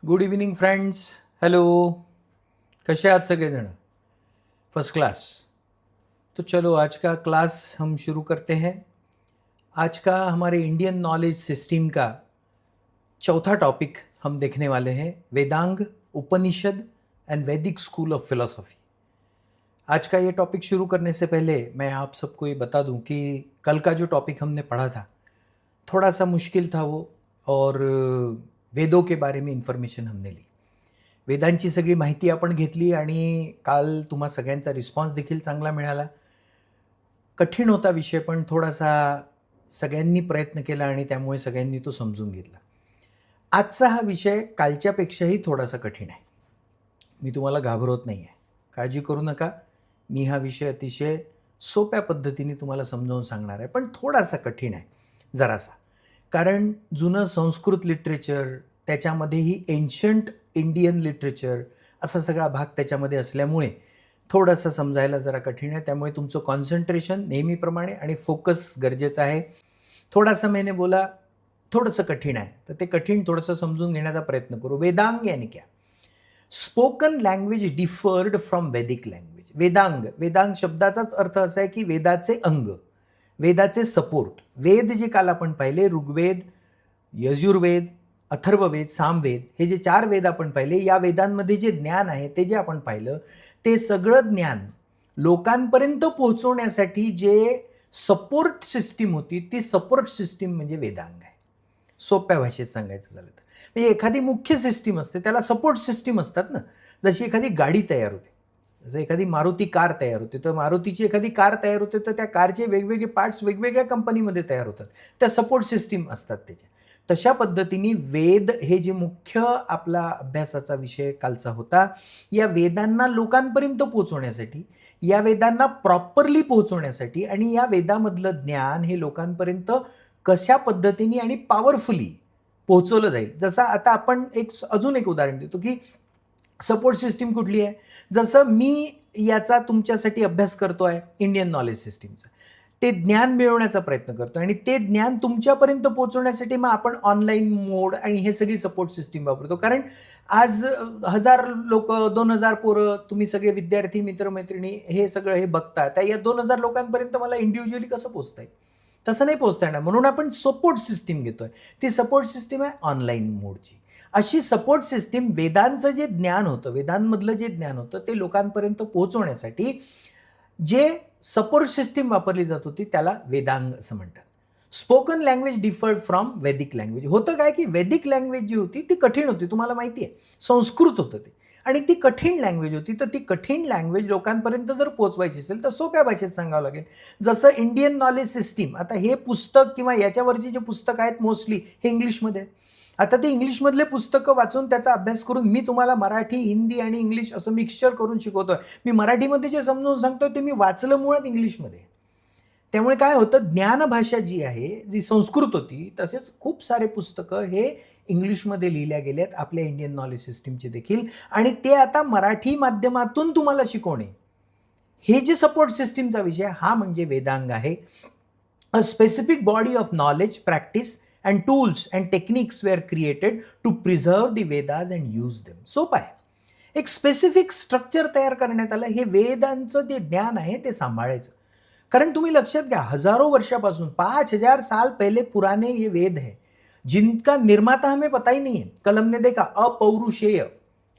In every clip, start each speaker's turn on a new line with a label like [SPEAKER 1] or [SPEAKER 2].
[SPEAKER 1] Good evening friends. Hello, कैसे आहात सगळेजण? First class. तो चलो आज का क्लास हम शुरू करते हैं। आज का हमारे इंडियन नॉलेज सिस्टम का चौथा टॉपिक हम देखने वाले हैं, वेदांग, उपनिषद एंड वैदिक स्कूल ऑफ फिलॉसफी। आज का ये टॉपिक शुरू करने से पहले मैं आप सबको ये बता दूं कि कल का जो टॉपिक हमने पढ़ा था थोड़ा सा मुश्किल था वो, और वेदों के बारे में इन्फॉर्मेशन हमने ली, वेदांची सगळी माहिती आपण घेतली आणि काल तुम्हा सगळ्यांचा रिस्पॉन्स देखील चांगला मिळाला. कठीण होता विषय, पण थोडासा सगळ्यांनी प्रयत्न केला आणि त्यामुळे सगळ्यांनी तो समजून घेतला. आजचा हा विषय कालच्यापेक्षाही थोडासा कठीण आहे. मी तुम्हाला घाबरवत नाही आहे, काळजी करू नका. मी हा विषय अतिशय सोप्या पद्धतीने तुम्हाला समजावून सांगणार आहे, पण थोडासा कठीण आहे जरासा. कारण जुनं संस्कृत लिटरेचर, त्याच्यामध्येही एन्शंट इंडियन लिटरेचर असा सगळा भाग त्याच्यामध्ये असल्यामुळे थोडंसं समजायला जरा कठीण आहे. त्यामुळे तुमचं कॉन्सन्ट्रेशन नेहमीप्रमाणे आणि फोकस गरजेचं आहे. थोडासा मैंने बोला थोडंसं कठीण आहे, तर ते कठीण थोडंसं समजून घेण्याचा प्रयत्न करू. वेदांग यानी क्या? स्पोकन लँग्वेज डिफर्ड फ्रॉम वैदिक लँग्वेज. वेदांग, वेदांग शब्दाचाच अर्थ असा आहे की वेदाचे अंग, वेदाचे सपोर्ट. वेद जे काल आपण पाहिले, ऋग्वेद, यजुर्वेद, अथर्ववेद, सामवेद, हे जे 4 वेद आपण पाहिले, या वेदांमध्ये जे ज्ञान आहे ते जे आपण पाहिलं, ते सगळं ज्ञान लोकांपर्यंत पोहोचवण्यासाठी जे सपोर्ट सिस्टीम होती, ती सपोर्ट सिस्टीम म्हणजे वेदांग आहे. सोप्या भाषेत सांगायचं झालं तर म्हणजे एखादी मुख्य सिस्टीम असते, त्याला सपोर्ट सिस्टीम असतात ना. जशी एखादी गाडी तयार होते, जसं एखादी मारुती कार तयार होते, तर मारुतीची एखादी कार तयार होते, तर त्या कारचे वेगवेगळे पार्ट्स वेगवेगळ्या कंपनीमध्ये तयार होतात, त्या सपोर्ट सिस्टीम असतात त्याच्या. तशा पद्धतीने वेद हे जे मुख्य आपला अभ्यासाचा विषय कालचा होता, या वेदांना लोकांपर्यंत पोहोचवण्यासाठी, या वेदांना प्रॉपरली पोहोचवण्यासाठी आणि या वेदामधलं ज्ञान हे लोकांपर्यंत कशा पद्धतीने आणि पॉवरफुली पोहोचवलं जाईल. जसं आता आपण अजून एक उदाहरण देतो की सपोर्ट सिस्टीम कुठली आहे. जसं मी याचा तुमच्यासाठी अभ्यास करतो आहे इंडियन नॉलेज सिस्टीमचा, ते ज्ञान मिळवण्याचा प्रयत्न करतो आणि ते ज्ञान तुमच्यापर्यंत पोहोचवण्यासाठी मग आपण ऑनलाईन मोड आणि हे सगळी सपोर्ट सिस्टीम वापरतो. कारण आज 1000 लोक, 2000 पोरं, तुम्ही सगळे विद्यार्थी, मित्रमैत्रिणी हे सगळं हे बघता, त्या या 2000 लोकांपर्यंत मला इंडिव्हिज्युअली कसं पोहोचता येईल? तसं नाही पोहोचता येणार. म्हणून आपण सपोर्ट सिस्टीम घेतोय. ती सपोर्ट सिस्टीम आहे ऑनलाईन मोडची. अशी सपोर्ट सिस्टीम वेदांचं जे ज्ञान होतं, वेदांमधलं जे ज्ञान होतं, ते लोकांपर्यंत पोहोचवण्यासाठी जे सपोर्ट सिस्टीम वापरली जात होती त्याला वेदांग असं म्हणतात. स्पोकन लँग्वेज डिफर्ड फ्रॉम वैदिक लँग्वेज. होतं काय की वैदिक लँग्वेज जी होती ती कठीण होती, तुम्हाला माहिती आहे. संस्कृत होतं ते, आणि ती कठीण लँग्वेज होती. तर ती कठीण लँग्वेज लोकांपर्यंत जर पोहोचवायची असेल तर सोप्या भाषेत सांगावं लागेल. जसं इंडियन नॉलेज सिस्टीम, आता हे पुस्तक किंवा याच्यावरची जे पुस्तकं आहेत मोस्टली हे इंग्लिशमध्ये. आता ते इंग्लिशमधले पुस्तकं वाचून त्याचा अभ्यास करून मी तुम्हाला मराठी, हिंदी आणि इंग्लिश असं मिक्सचर करून शिकवतोय. मी मराठीमध्ये जे समजून सांगतोय ते मी वाचलं मुळात इंग्लिशमध्ये. त्यामुळे काय होतं, ज्ञानभाषा जी आहे, जी संस्कृत होती, तसेच खूप सारे पुस्तकं हे इंग्लिशमध्ये लिहिल्या गेलेत आपल्या इंडियन नॉलेज सिस्टीमचे देखील, आणि ते आता मराठी माध्यमातून तुम्हाला शिकवणे, हे जे सपोर्ट सिस्टीमचा विषय हा म्हणजे वेदांग आहे. A specific body of knowledge, practice and tools and techniques were created to preserve the Vedas and use them. सोपं आहे. एक स्पेसिफिक स्ट्रक्चर तयार करण्यात आलं, हे वेदांचं जे ज्ञान आहे ते सांभाळायचं. कारण तुम्ही लक्षात घ्या, हजारों वर्षापासून, 5000 साल पहले पुराने ये वेद है, जिनका निर्माता हमें पता ही नहीं है. कलम ने देखा, अपौरुषेय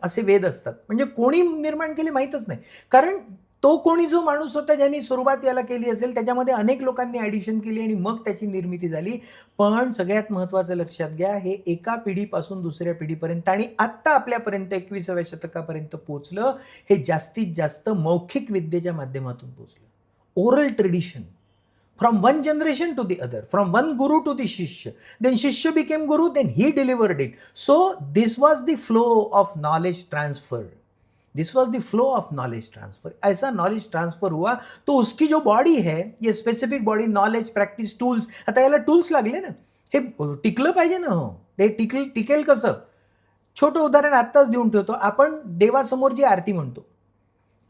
[SPEAKER 1] असे वेद असतात. म्हणजे कोणी निर्माण केले माहीतच नाही. कारण तो कोणी जो माणूस होता ज्यांनी सुरुवात याला केली असेल, त्याच्यामध्ये अनेक लोकांनी ॲडिशन केली आणि मग त्याची निर्मिती झाली. पण सगळ्यात महत्त्वाचं लक्षात घ्या, हे एका पिढीपासून दुसऱ्या पिढीपर्यंत आणि आत्ता आपल्यापर्यंत 21व्या शतकापर्यंत पोहोचलं, हे जास्तीत जास्त मौखिक विद्येच्या माध्यमातून पोहोचलं. Oral tradition from one generation to the other, from one guru to the shishya, then shishya became guru, then he delivered it. So this was the flow of knowledge transfer. This was the flow of knowledge transfer. ऐसा knowledge transfer हुआ तो उसकी जो body है, ये specific body, knowledge, practice, tools. आता याला tools लागले ना, हे टिकलं पाहिजे ना. हो, हे टिकेल कसं? छोटं उदाहरण आत्ताच देऊन ठेवतो. आपण देवासमोर जी आरती म्हणतो,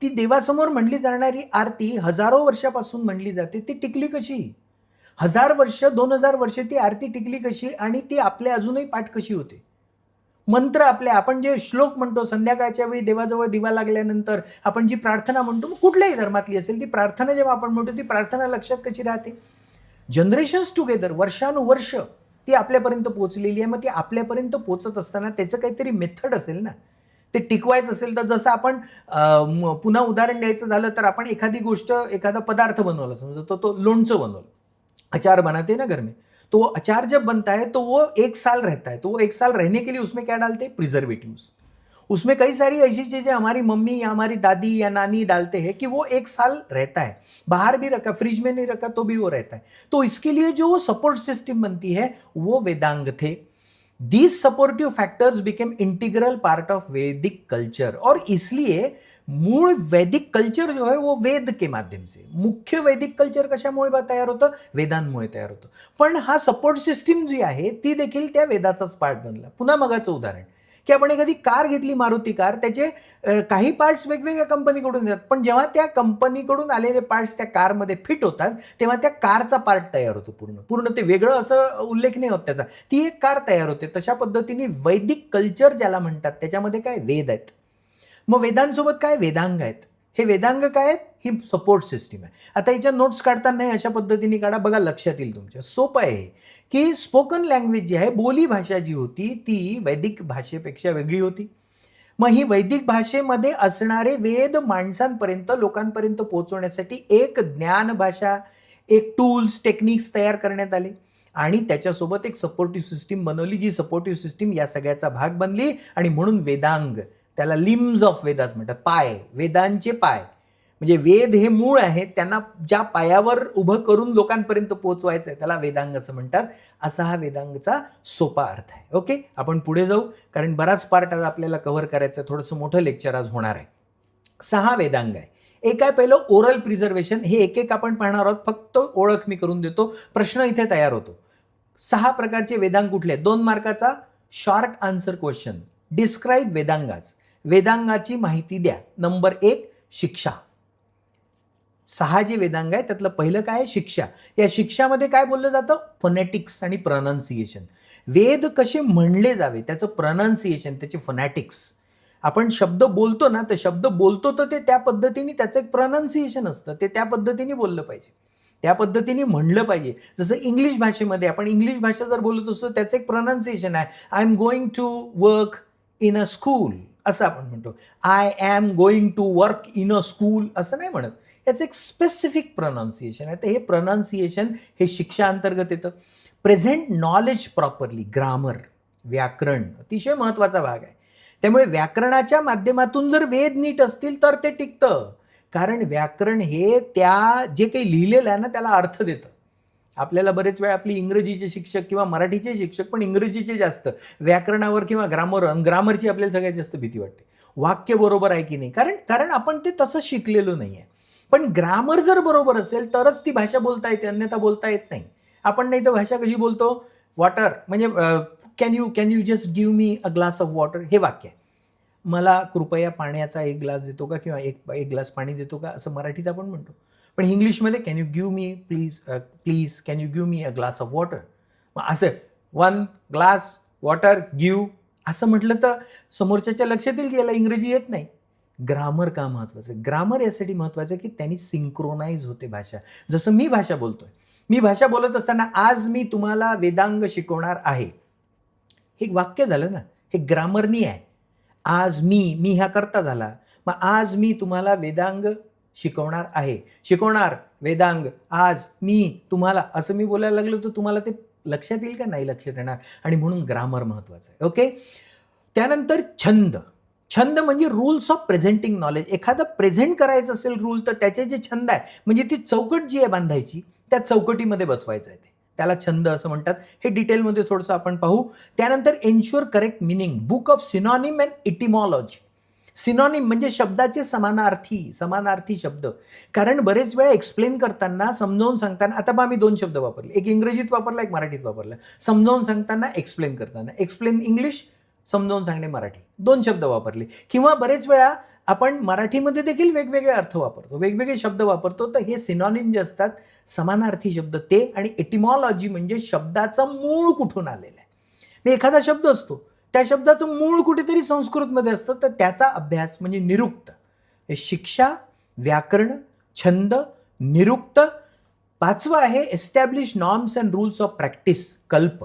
[SPEAKER 1] ती देवासमोर म्हणली जाणारी आरती हजारो वर्षापासून म्हणली जाते. ती टिकली कशी? 1000 वर्ष, 2000 वर्ष ती आरती टिकली कशी आणि ती आपल्या अजूनही पाठ कशी होते? मंत्र आपले, आपण जे श्लोक म्हणतो संध्याकाळच्या वेळी देवाजवळ दिवा लागल्यानंतर आपण जी प्रार्थना म्हणतो, मग कुठल्याही धर्मातली असेल ती प्रार्थना जेव्हा आपण म्हणतो ती प्रार्थना लक्षात कशी राहते? जनरेशन्स टुगेदर, वर्षानुवर्ष ती आपल्यापर्यंत पोहोचलेली आहे. मग ती आपल्यापर्यंत पोहोचत असताना त्याचं काहीतरी मेथड असेल ना, ते टिकवायचं असेल तर. जसं आपण पुन्हा उदाहरण द्यायचं झालं तर आपण एखादी गोष्ट, एखादा पदार्थ बनवला समजा, तो लोणचं बनवलं, अचार बनाते ना घर में, तो अचार जब बनता है तो वो 1 साल रहता है. तो वो 1 साल रहने के लिए उसमें क्या डालते हैं? प्रिजर्वेटिव्स. उसमें कई सारी ऐसी चीज़ें हमारी मम्मी या हमारी दादी या नानी डालते हैं कि वो 1 साल रहता है. बाहर भी रखा, फ्रिज में नहीं रखा तो भी वो रहता है. तो इसके लिए जो वो सपोर्ट सिस्टम बनती है वो वेदांग थे. These supportive factors became integral part of वैदिक कल्चर. और इसलिए मूळ वैदिक कल्चर जो है वो वेद के माध्यम से, मुख्य वैदिक कल्चर कशामुळे तयार होतं? वेदांमुळे तयार होतं. पण हा सपोर्ट सिस्टीम जी आहे ती देखील त्या वेदाचाच पार्ट बनला. पुन्हा मगाचं उदाहरण की आपण एखादी कार घेतली, मारुती कार, त्याचे काही पार्ट्स वेगवेगळ्या कंपनीकडून येतात, पण जेव्हा त्या कंपनीकडून आलेले पार्ट्स त्या कारमध्ये फिट होतात तेव्हा त्या कारचा पार्ट तयार होतो. पूर्ण ते वेगळं असं उल्लेख नाही होत त्याचा, ती एक कार तयार होते. तशा पद्धतीने वैदिक कल्चर ज्याला म्हणतात त्याच्यामध्ये काय? वेद आहेत. मग वेदांसोबत काय? वेदांग आहेत. हे वेदांग काय आहेत? ही सपोर्ट सिस्टीम आहे. आता याच्या नोट्स काढताना अशा पद्धतीने काढा, बघा लक्षात येईल तुमच्या. सोपं आहे की स्पोकन लँग्वेज जी आहे, बोली भाषा जी होती ती वैदिक भाषेपेक्षा वेगळी होती. मग ही वैदिक भाषेमध्ये असणारे वेद माणसांपर्यंत, लोकांपर्यंत पोहोचवण्यासाठी एक ज्ञान भाषा, एक टूल्स, टेक्निक्स तयार करण्यात आले आणि त्याच्यासोबत एक सपोर्टिव्ह सिस्टीम बनवली, जी सपोर्टिव्ह सिस्टीम या सगळ्याचा भाग बनली. आणि म्हणून वेदांग, त्याला लिम्स ऑफ वेदास म्हणतात, पाय, वेदांचे पाय. म्हणजे वेद हे मूळ आहे, त्यांना ज्या पायावर उभं करून लोकांपर्यंत पोहोचवायचं आहे त्याला वेदांग असं म्हणतात. असा हा वेदांगचा सोपा अर्थ आहे. ओके, आपण पुढे जाऊ कारण बराच पार्ट आज आपल्याला कव्हर करायचं आहे. थोडंसं मोठं लेक्चर आज होणार आहे. 6 वेदांग आहे. एक आहे पहिलं ओरल प्रिझर्वेशन. हे एक एक आपण पाहणार आहोत, फक्त ओळख मी करून देतो, प्रश्न इथे तयार होतो. 6 प्रकारचे वेदांग कुठले? 2 मार्काचा शॉर्ट आन्सर क्वेश्चन. डिस्क्राईब वेदांगाज, वेदांगाची माहिती द्या. नंबर 1 शिक्षा. 6 जे वेदांग आहे त्यातलं पहिलं काय आहे? शिक्षा. या शिक्षामध्ये काय बोललं जातं? फोनॅटिक्स आणि प्रॉनन्सिएशन. वेद कसे म्हणले जावे त्याचं प्रॉनन्सिएशन, त्याचे फोनॅटिक्स. आपण शब्द बोलतो ना, तर शब्द बोलतो तर ते त्या पद्धतीने त्याचं एक प्रॉनन्सिएशन असतं, ते त्या पद्धतीने बोललं पाहिजे, त्या पद्धतीने म्हणलं पाहिजे. जसं इंग्लिश भाषेमध्ये आपण इंग्लिश भाषा जर बोलत असतो त्याचं एक प्रॉनन्सिएशन आहे. I am going to work in a school असं आपण म्हणतो. I am going to work in a school असं नाही म्हणत. याचं एक स्पेसिफिक प्रॉनन्सिएशन आहे. तर हे प्रॉनन्सिएशन हे शिक्षा अंतर्गत येतं. प्रेझेंट नॉलेज प्रॉपरली, ग्रामर, व्याकरण अतिशय महत्त्वाचा भाग आहे. त्यामुळे व्याकरणाच्या माध्यमातून जर वेद नीट असतील तर ते टिकतं. कारण व्याकरण हे त्या जे काही लिहिलेलं आहे ना त्याला अर्थ देतं. आपल्याला बरेच वेळा आपली इंग्रजीचे शिक्षक किंवा मराठीचे शिक्षक पण इंग्रजीचे जास्त व्याकरणावर किंवा ग्रामरची आपल्याला सगळ्यात जास्त भीती वाटते. वाक्य बरोबर आहे की नाही, कारण आपण ते तसं शिकलेलो नाही आहे. पण ग्रामर जर बरोबर असेल तरच ती भाषा बोलता येते, अन्यथा बोलता येत नाही. आपण नाही तर भाषा कशी बोलतो? वॉटर म्हणजे can you just give me a glass of water, हे वाक्य आहे. मला कृपया पाण्याचा 1 ग्लास देतो का, किंवा एक ग्लास पाणी देतो का, असं मराठीत आपण म्हणतो. पण इंग्लिशमध्ये can you give me please can you give me a glass of water. मग असं 1 ग्लास वॉटर गिव्ह असं म्हटलं तर समोरच्याच्या लक्षात येईल की याला इंग्रजी येत नाही. ग्रामर का महत्त्वाचं? ग्रामर यासाठी महत्त्वाचं की त्यांनी सिंक्रोनाइज होते भाषा. जसं मी भाषा बोलतोय, मी भाषा बोलत असताना आज मी तुम्हाला वेदांग शिकवणार आहे, हे वाक्य झालं ना, हे ग्रामरनी आहे. आज मी हा करता झाला. मग आज मी तुम्हाला वेदांग शिकवणार आहे, शिकवणार वेदांग आज मी तुम्हाला, असं मी बोलायला लागलो तर तुम्हाला ते लक्षात येईल का? नाही लक्षात येणार. आणि म्हणून ग्रामर महत्त्वाचं आहे. ओके, त्यानंतर छंद. छंद म्हणजे रूल्स ऑफ प्रेझेंटिंग नॉलेज. एखादं प्रेझेंट करायचं असेल रूल तर त्याचे जे छंद आहे, म्हणजे ती चौकट जी आहे बांधायची, त्या चौकटीमध्ये बसवायचं आहे, त्याला छंद असं म्हणतात. हे डिटेलमध्ये थोडंसं आपण पाहू. त्यानंतर ensure correct meaning. Book of synonym and etymology. Synonym म्हणजे शब्दाचे समानार्थी शब्द. कारण बरेच वेळा एक्सप्लेन करताना, समजावून सांगताना, आता बा मी 2 शब्द वापरले, एक इंग्रजीत वापरला, एक मराठीत वापरला. समजावून सांगताना, एक्सप्लेन करताना, एक्सप्लेन इंग्लिश, समजावून सांगणे मराठी, 2 शब्द वापरले. किंवा बरेच वेळा आपण मराठीमध्ये देखील वेगवेगळे अर्थ वापरतो, वेगवेगळे शब्द वापरतो. तर हे सिनॉनिम जे असतात, समानार्थी शब्द ते. आणि एटिमॉलॉजी म्हणजे शब्दाचं मूळ कुठून आलेलं आहे. मी एखादा शब्द असतो त्या शब्दाचं मूळ कुठेतरी संस्कृतमध्ये असतं, तर त्याचा अभ्यास म्हणजे निरुक्त. हे शिक्षा, व्याकरण, छंद, निरुक्त. 5वं आहे establish norms and rules of practice, कल्प.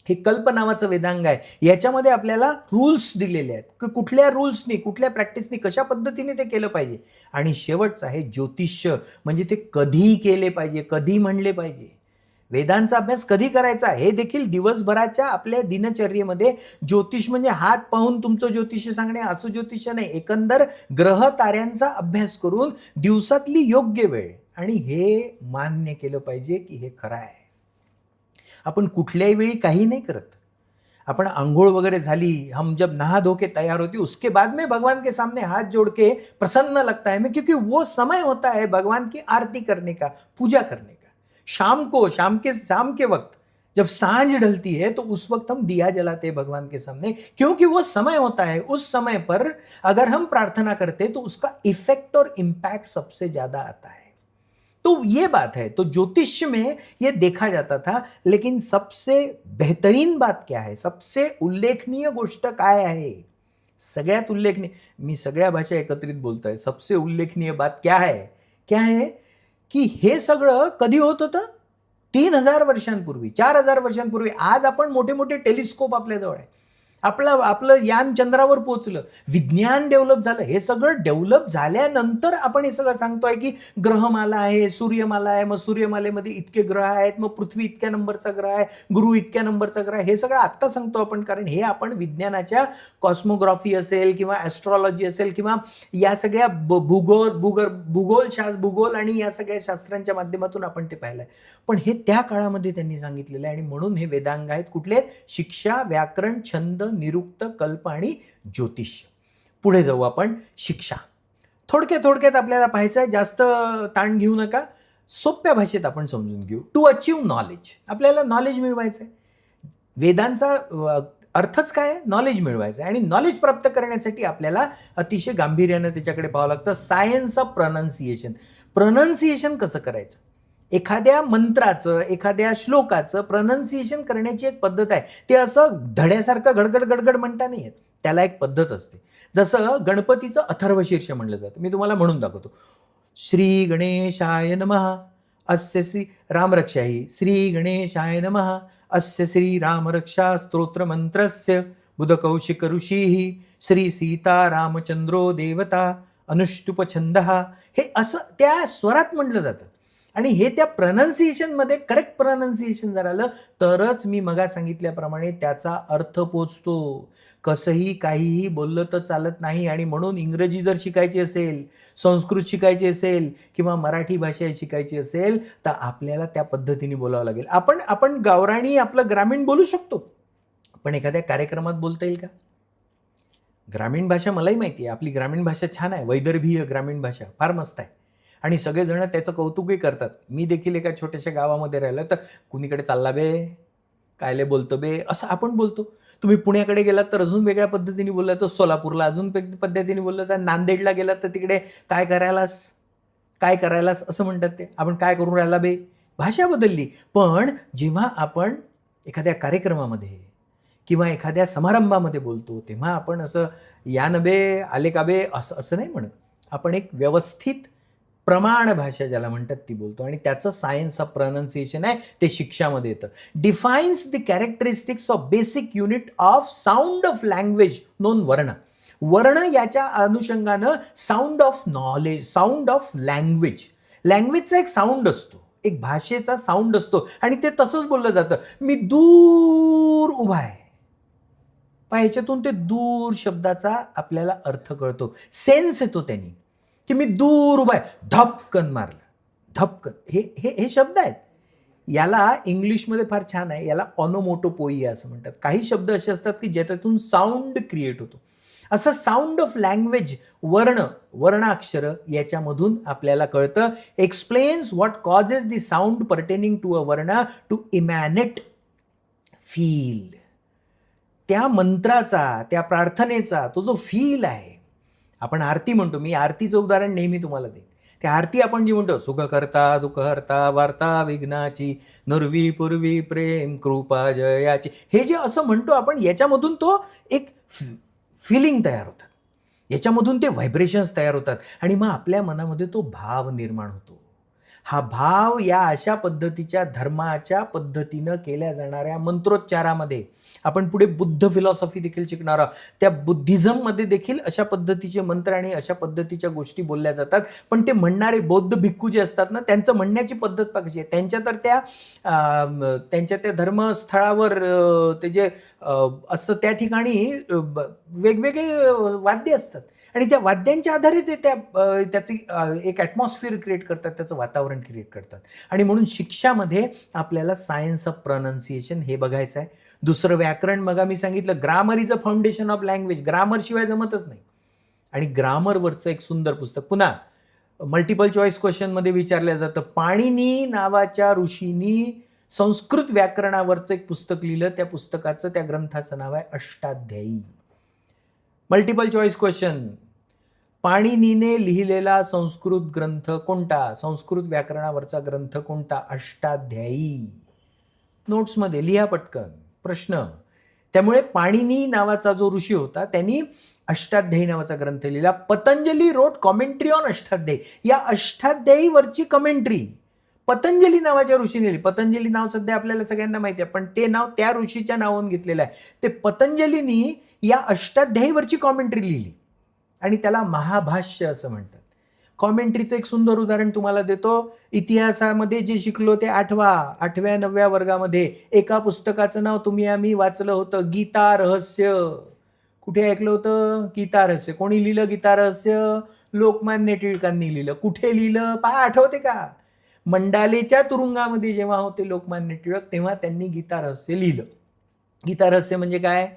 [SPEAKER 1] हे कल्प नावाचं वेदांग आहे. याच्यामध्ये आपल्याला रूल्स दिलेले आहेत की कुठल्या रूल्सनी, कुठल्या प्रॅक्टिसनी, कशा पद्धतीने ते केलं पाहिजे. आणि शेवटचं आहे ज्योतिष्य, म्हणजे ते कधी केले पाहिजे, कधी म्हणले पाहिजे. वेदांचा अभ्यास कधी करायचा हे देखील दिवसभराच्या आपल्या दिनचर्येमध्ये. ज्योतिष म्हणजे हात पाहून तुमचं ज्योतिष्य सांगणे असं ज्योतिष्य नाही, एकंदर ग्रह ताऱ्यांचा अभ्यास करून दिवसातली योग्य वेळ. आणि हे मान्य केलं पाहिजे की हे खरं आहे. आपण कुठल्याही वेळी काही नाही करत. अपन अंघोल वगैरह झाली, हम जब नहा धो के तैयार होती, उसके बाद में भगवान के सामने हाथ जोड़ के प्रसन्न लगता है हमें, क्योंकि वो समय होता है भगवान की आरती करने का, पूजा करने का. शाम को, शाम के वक्त जब सांझ ढलती है तो उस वक्त हम दिया जलाते हैं भगवान के सामने, क्योंकि वो समय होता है. उस समय पर अगर हम प्रार्थना करते तो उसका इफेक्ट और इम्पैक्ट सबसे ज्यादा आता है. तो ये बात है. तो ज्योतिष में ये देखा जाता था. लेकिन सबसे बेहतरीन बात क्या है, सबसे उल्लेखनीय गोष्ट काय आहे, सगळ्यात उल्लेखनीय, मी सगळ्या भाषा एकत्रित बोलतोय. सबसे उल्लेखनीय बात क्या है की हे सगळं कधी होत होतं? 3000 वर्षांपूर्वी, 4000 वर्षांपूर्वी. आज आपण मोठे मोठे टेलिस्कोप आपल्याजवळ आहे. आपलं यान चंद्रावर पोहोचलं, विज्ञान डेव्हलप झालं. हे सगळं डेव्हलप झाल्यानंतर आपण हे सगळं सांगतोय की ग्रहमाला आहे, सूर्यमाला आहे, मग सूर्यमालेमध्ये इतके ग्रह आहेत, मग पृथ्वी इतक्या नंबरचा ग्रह आहे, गुरु इतक्या नंबरचा ग्रह आहे. हे सगळं आत्ता सांगतो आपण, कारण हे आपण विज्ञानाच्या कॉस्मोग्राफी असेल किंवा ॲस्ट्रॉलॉजी असेल किंवा या सगळ्या भूगोल आणि या सगळ्या शास्त्रांच्या माध्यमातून आपण ते पाहिलंय. पण हे त्या काळामध्ये त्यांनी सांगितलेलं आहे. आणि म्हणून हे वेदांग आहेत. कुठले आहेत? शिक्षा, व्याकरण, छंद, निरुक्त, कल्प आणि ज्योतिष्य. पुढे जाऊ आपण. शिक्षा थोडक्यात आपल्याला पाहायचं आहे. जास्त ताण घेऊ नका, सोप्या भाषेत आपण समजून घेऊ. टू अचीव्ह नॉलेज, आपल्याला नॉलेज मिळवायचं आहे. वेदांचा अर्थच काय आहे? नॉलेज मिळवायचं आहे. आणि नॉलेज प्राप्त करण्यासाठी आपल्याला अतिशय गांभीर्यानं त्याच्याकडे पाहावं लागतं. सायन्स ऑफ प्रनन्सिएशन कसं करायचं, एखाद्या मंत्राचं, एखाद्या श्लोकाचं प्रनन्सिएशन करण्याची एक पद्धत आहे. ते असं धड्यासारखं गडगड म्हणता नाही येत, त्याला एक पद्धत असते. जसं गणपतीचं अथर्वशीर्ष म्हणलं जातं. मी तुम्हाला म्हणून दाखवतो. श्री गणेशाय नमः अस्य श्री रामरक्षाहि, श्री गणेशाय नमः अस्य श्री रामरक्षा स्तोत्र मंत्रस्य बुधकौशिक ऋषीः श्री सीता रामचंद्रो देवता अनुष्टुप छंदः. हे असं त्या स्वरात म्हटलं जातं. आणि हे त्या प्रनन्सिएशनमध्ये करेक्ट प्रनन्सिएशन जर आलं तरच मी मगा सांगितल्याप्रमाणे त्याचा अर्थ पोचतो. कसंही काहीही बोललं तर चालत नाही. आणि म्हणून इंग्रजी जर शिकायची असेल, संस्कृत शिकायची असेल किंवा मराठी भाषा शिकायची असेल तर आपल्याला त्या पद्धतीने बोलावं लागेल. आपण गावराणी आपलं ग्रामीण बोलू शकतो, पण एखाद्या कार्यक्रमात बोलता येईल का? ग्रामीण भाषा मलाही माहिती आहे, आपली ग्रामीण भाषा छान आहे. वैदर्भीय ग्रामीण भाषा फार मस्त आहे आणि सगळेजण त्याचं कौतुकही करतात. मी देखील एका छोट्याशा गावामध्ये राहिलो तर कुणीकडे चालला बे, कायले बोलतो बे, असं आपण बोलतो. तुम्ही पुण्याकडे गेलात तर अजून वेगळ्या पद्धतीने बोलला, तर सोलापूरला अजून पद्धतीने बोललं, तर नांदेडला गेलात तर तिकडे काय करायलास असं म्हणतात ते. आपण काय करून राहिला बे, भाषा बदलली. पण जेव्हा आपण एखाद्या कार्यक्रमामध्ये किंवा एखाद्या समारंभामध्ये बोलतो तेव्हा आपण असं या न बे, आले का बे, असं नाही म्हणत. आपण एक व्यवस्थित प्रमाण भाषा ज्याला म्हणतात ती बोलतो. आणि त्याचं सायन्स ऑफ प्रनन्सिएशन आहे, ते शिक्षामध्ये येतं. Defines the characteristics of basic unit of sound of language known वर्ण याच्या अनुषंगानं sound of knowledge, sound of लँग्वेजचा एक साऊंड असतो, एक भाषेचा साऊंड असतो. आणि ते तसंच बोललं जातं. मी दूर उभा आहे, ह्याच्यातून ते दूर शब्दाचा आपल्याला अर्थ कळतो, सेन्स येतो त्यांनी की मी दूर उभा आहे. धपकन मारलं, धपकन, हे शब्द आहेत. याला इंग्लिशमध्ये फार छान आहे, याला ऑनोमोटोपोइया असं म्हणतात. काही शब्द असे असतात की ज्याच्यातून साऊंड क्रिएट होतो. असं साऊंड ऑफ लँग्वेज, वर्णाक्षर याच्यामधून आपल्याला कळतं. Explains what causes the sound pertaining to a varna to इमॅनेट feel. त्या मंत्राचा, त्या प्रार्थनेचा तो जो फील आहे. आपण आरती म्हणतो, मी आरतीचं उदाहरण नेहमी तुम्हाला देईन. त्या आरती आपण जी म्हणतो, सुख करता दुःख हरता वार्ता विघ्नाची, नुरवी पूर्वी प्रेम कृपा जयाची, हे जे असं म्हणतो आपण, याच्यामधून तो एक फिलिंग तयार होतात, याच्यामधून ते व्हायब्रेशन्स तयार होतात आणि मग आपल्या मनामध्ये तो भाव निर्माण होतो. हा भाव या अशा पद्धतीच्या धर्माच्या पद्धतीनं केल्या जाणाऱ्या मंत्रोच्चारामध्ये, आपण पुढे बुद्ध फिलॉसॉफी देखील शिकणार आहोत, त्या बुद्धिझममध्ये देखील अशा पद्धतीचे मंत्र आणि अशा पद्धतीच्या गोष्टी बोलल्या जातात. पण ते म्हणणारे बौद्ध भिक्खू जे असतात ना, त्यांचं म्हणण्याची पद्धत पहा कशी आहे. त्यांच्या त्या धर्मस्थळावर ते जे असतं त्या ठिकाणी वेगवेगळे वाद्य असतात आणि त्या वाद्यांच्या आधारे ते त्याची एक ॲटमॉस्फिअर क्रिएट करतात, त्याचं वातावरण क्रिएट करतात. आणि म्हणून शिक्षामध्ये आपल्याला सायन्स ऑफ प्रोनाऊन्सिएशन हे बघायचं आहे. दुसरं व्याकरण, मग मी सांगितलं grammar is a foundation of language, ग्रामरशिवाय जमतच नाही. आणि ग्रामरवरचं एक सुंदर पुस्तक, पुन्हा मल्टिपल चॉईस क्वेश्चनमध्ये विचारलं जातं, पाणिनी नावाच्या ऋषींनी संस्कृत व्याकरणावरचं एक पुस्तक लिहिलं, त्या पुस्तकाचं, त्या ग्रंथाचं नाव आहे अष्टाध्यायी. मल्टिपल चॉईस क्वेश्चन, पाणिनीने लिहिलेला संस्कृत ग्रंथ कोणता, संस्कृत व्याकरणावरचा ग्रंथ कोणता, अष्टाध्यायी. नोट्समध्ये लिहा पटकन प्रश्न. त्यामुळे पाणिनी नावाचा जो ऋषी होता त्यांनी अष्टाध्यायी नावाचा ग्रंथ लिहिला. पतंजली रोट कॉमेंट्री ऑन अष्टाध्यायी, या अष्टाध्यायीवरची कमेंट्री पतंजली नावाच्या ऋषीने लिहिली. पतंजली नाव सध्या आपल्याला सगळ्यांना माहिती आहे, पण ते नाव त्या ऋषीच्या नावावरून घेतलेलं आहे. ते पतंजलीनी या अष्टाध्यायीवरची कॉमेंट्री लिहिली आणि त्याला महाभाष्य असं म्हणतात. कॉमेंट्रीचं एक सुंदर उदाहरण तुम्हाला देतो. इतिहासामध्ये जे शिकलो ते 8व्या 9व्या वर्गामध्ये एका पुस्तकाचं नाव आम्ही वाचलं होतं, गीता रहस्य. कुठे ऐकलं होतं? गीता रहस्य. कोणी लिहिलं गीता रहस्य? लोकमान्य टिळकांनी लिहिलं. कुठे लिहिलं पहा, आठवते का? मंडालेच्या तुरुंगामध्ये जेव्हा होते लोकमान्य टिळक, तेव्हा त्यांनी गीता रहस्य लिहिलं. गीता रहस्य म्हणजे काय?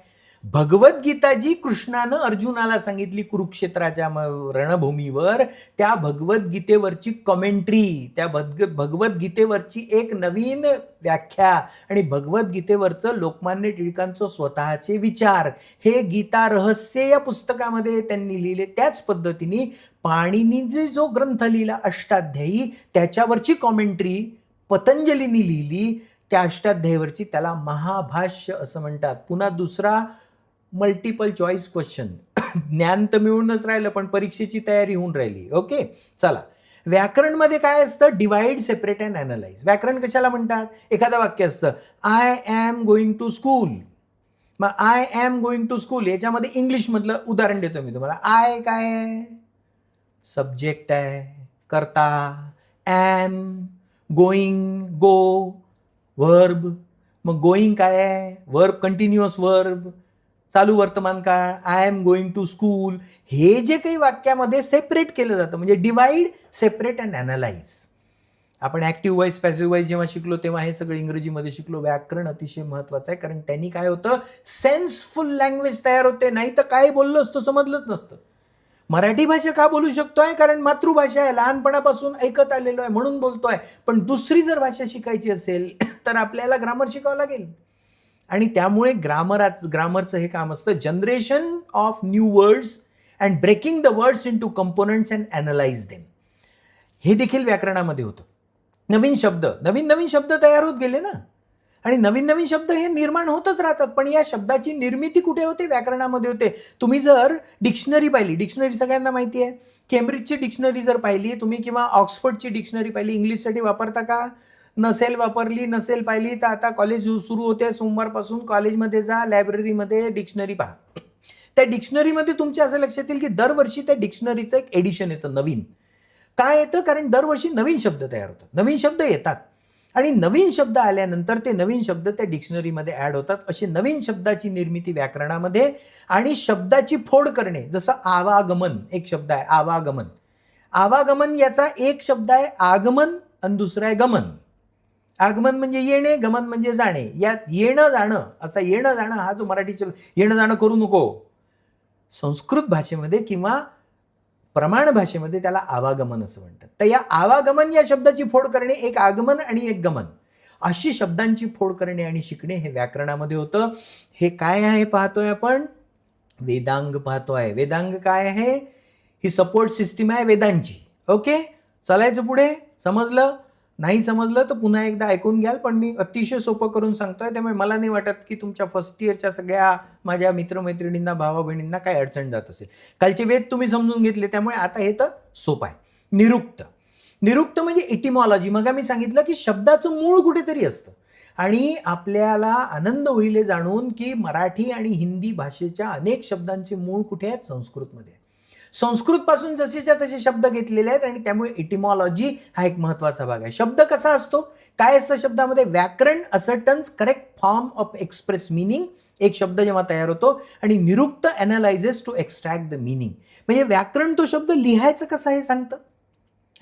[SPEAKER 1] भगवद्गीता जी कृष्णानं अर्जुनाला सांगितली कुरुक्षेत्राच्या रणभूमीवर, त्या भगवद्गीतेवरची कमेंट्री, त्या भगवद्गीतेवरची एक नवीन व्याख्या आणि भगवद्गीतेवरचं लोकमान्य टिळकांचं स्वतःचे विचार, हे गीता रहस्य या पुस्तकामध्ये त्यांनी लिहिले. त्याच पद्धतीने पाणिनीने जो ग्रंथ लिहिला अष्टाध्यायी, त्याच्यावरची कॉमेंट्री पतंजलींनी लिहिली. त्या अष्टाध्यायीवरची, त्याला महाभाष्य असं म्हणतात. पुन्हा दुसरा मल्टिपल चॉईस क्वेश्चन, ज्ञान तर मिळूनच राहिलं पण परीक्षेची तयारी होऊन राहिली. ओके, चला. व्याकरणमध्ये काय असतं? Divide, separate and analyse. व्याकरण कशाला म्हणतात? एखादं वाक्य असतं, I am going to school. मग I am going to school याच्यामध्ये इंग्लिशमधलं उदाहरण देतो मी तुम्हाला. आय काय आहे? सब्जेक्ट आहे, करता. Am, going, go, verb. मग गोइंग काय आहे? वर्ब, कंटिन्युअस वर्ब, चालू वर्तमान काळ. I am going to school. हे जे काही वाक्यामध्ये सेपरेट केलं जातं, म्हणजे डिवाइड, सेपरेट अँड ॲनालाइज. आपण ॲक्टिव्ह व्हॉइस, पॅसिव्ह व्हॉइस जेव्हा शिकलो तेव्हा हे सगळं इंग्रजीमध्ये शिकलो. व्याकरण अतिशय महत्त्वाचं आहे, कारण त्यांनी काय होतं, सेन्सफुल लँग्वेज तयार होते. नाही तर काय बोललो असतं समजलंच नसतं. मराठी भाषा का बोलू शकतोय? कारण मातृभाषा आहे, लहानपणापासून ऐकत आलेलो आहे म्हणून बोलतोय. पण दुसरी जर भाषा शिकायची असेल तर आपल्याला ग्रामर शिकावं लागेल. आणि त्यामुळे ग्रामरचं हे काम असतं, generation of new words and breaking the words into components and analyse them. हे देखील व्याकरणामध्ये होतं. नवीन शब्द तयार होत गेले ना, आणि नवीन शब्द हे निर्माण होतच राहतात. पण या शब्दाची निर्मिती कुठे होते? व्याकरणामध्ये होते. तुम्ही जर डिक्शनरी पाहिली, डिक्शनरी सगळ्यांना माहिती आहे, केम्ब्रिजची डिक्शनरी जर पाहिली तुम्ही किंवा ऑक्सफर्डची डिक्शनरी पाहिली, इंग्लिशसाठी वापरता का? नसेल पाहिली तर आता कॉलेज सुरू होते, सोमवारपासून कॉलेजमध्ये जा, लायब्ररीमध्ये डिक्शनरी पहा. त्या डिक्शनरीमध्ये तुमच्या असं लक्षात येईल की दरवर्षी त्या डिक्शनरीचं एक एडिशन येतं नवीन. काय येतं? कारण दरवर्षी नवीन शब्द तयार होतात, नवीन शब्द येतात आणि नवीन शब्द आल्यानंतर ते नवीन शब्द त्या डिक्शनरीमध्ये ॲड होतात. अशी नवीन शब्दाची निर्मिती व्याकरणामध्ये. आणि शब्दाची फोड करणे, जसं आवागमन एक शब्द आहे, आवागमन याचा एक शब्द आहे आगमन आणि दुसरा आहे गमन. आगमन म्हणजे येणे, गमन म्हणजे जाणे. यात येणं जाणं, असा येणं जाणं हा जो मराठी शब्द, येणं जाणं करू नको, संस्कृत भाषेमध्ये किंवा प्रमाण भाषेमध्ये त्याला आवागमन असं म्हणतात. तर या आवागमन या शब्दाची फोड करणे, एक आगमन आणि एक गमन, अशी शब्दांची फोड करणे आणि शिकणे हे व्याकरणामध्ये होतं. हे काय आहे पाहतोय आपण? वेदांग पाहतोय. वेदांग काय आहे? ही सपोर्ट सिस्टीम आहे वेदांची. ओके, चालायचं पुढे. समजलं? नाही समजलं तर पुन्हा एकदा ऐकून घ्याल, पण मी अतिशय सोपं करून सांगतोय, त्यामुळे मला नाही वाटत की तुमच्या फर्स्ट इयरच्या सगळ्या माझ्या मित्रमैत्रिणींना, भावा बहिणींना काय अडचण जात असेल. कालचे वेद तुम्ही समजून घेतले, त्यामुळे आता हे तर सोपं आहे. निरुक्त. निरुक्त म्हणजे इटिमॉलॉजी. मग मी सांगितलं की शब्दाचं मूळ कुठेतरी असतं, आणि आपल्याला आनंद होईल जाणून की मराठी आणि हिंदी भाषेच्या अनेक शब्दांचे मूळ कुठे आहेत? संस्कृतमध्ये. संस्कृतपासून जसेच्या तसे शब्द घेतलेले आहेत, आणि त्यामुळे इटिमॉलॉजी हा एक महत्त्वाचा भाग आहे. शब्द कसा असतो? काय असतं शब्दामध्ये? व्याकरण, assertions, correct form of express meaning. एक शब्द जेव्हा तयार होतो, आणि Nirukta analyses to extract the meaning. म्हणजे व्याकरण तो शब्द लिहायचं कसं हे सांगतं,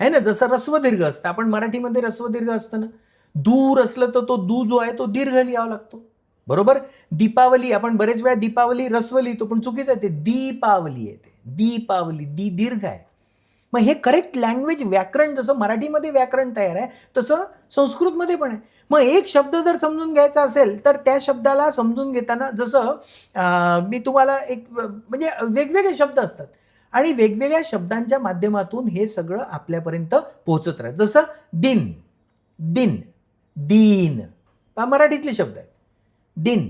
[SPEAKER 1] आहे ना. जसं रस्वदीर्घ असतं, आपण मराठीमध्ये रस्वदीर्घ असतं ना. दूर असलं तर तो दू जो आहे तो दीर्घ लिहावा लागतो, बरोबर. दीपावली, आपण बरेच वेळा दीपावली रस्व लिहितो, पण चुकीचं आहे, ते दीपावली आहे. ते दीपावली, दीर्घ आहे. मग हे करेक्ट लँग्वेज व्याकरण, जसं मराठीमध्ये व्याकरण तयार आहे तसं संस्कृतमध्ये पण आहे. मग एक शब्द जर समजून घ्यायचा असेल तर त्या शब्दाला समजून घेताना, जसं मी तुम्हाला एक म्हणजे वेगवेगळे शब्द असतात, आणि वेगवेगळ्या शब्दांच्या माध्यमातून हे सगळं आपल्यापर्यंत पोहोचत राहत. जसं दिन, दिन, दीन, मराठीतले शब्द आहेत. दिन